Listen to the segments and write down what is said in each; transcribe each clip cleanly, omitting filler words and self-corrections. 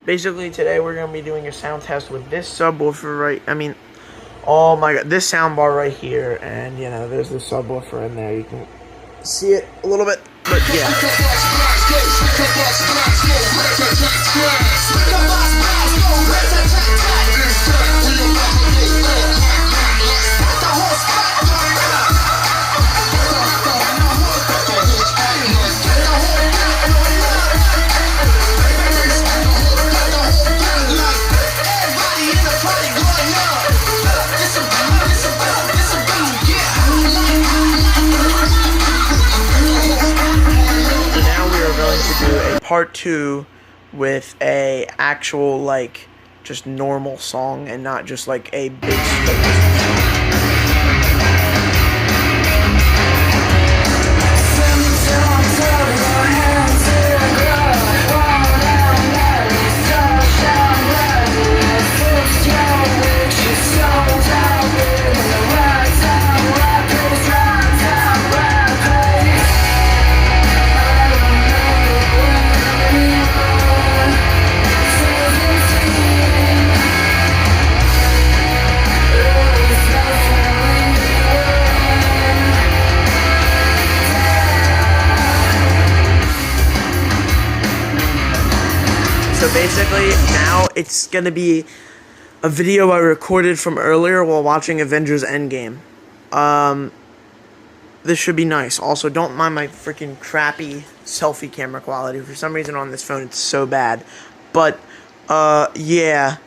Basically, today we're going to be doing a sound test with this subwoofer oh my god, this sound bar right here, and you know, there's the subwoofer in there. You can see it a little bit, but yeah. Part 2 with a actual, like, just normal song and not just like a big So basically, now it's gonna be a video I recorded from earlier while watching Avengers Endgame. This should be nice. Also, don't mind my freaking crappy selfie camera quality. For some reason on this phone it's so bad. But, yeah.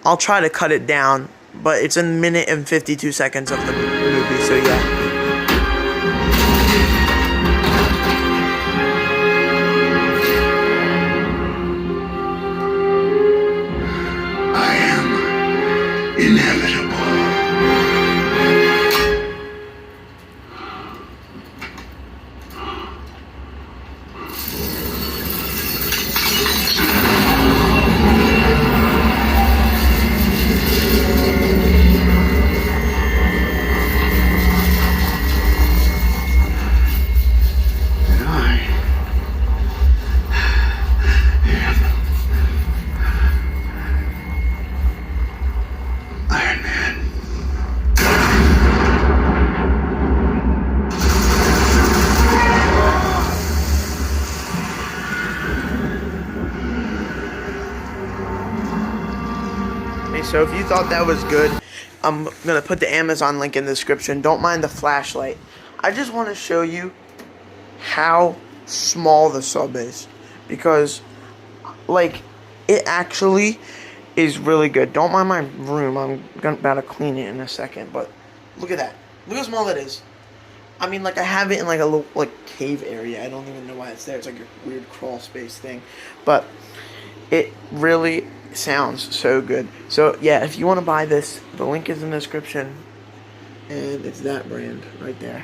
I'll try to cut it down, but it's a minute and 52 seconds of the movie, so yeah. Inevitable. So if you thought that was good, I'm going to put the Amazon link in the description. Don't mind the flashlight. I just want to show you how small the sub is. Because, like, it actually is really good. Don't mind my room. I'm about to clean it in a second. But look at that. Look how small it is. I mean, like, I have it in, like, a little, like, cave area. I don't even know why it's there. It's like a weird crawl space thing. But it really sounds so good. So yeah, if you want to buy this, the link is in the description, and it's that brand right there.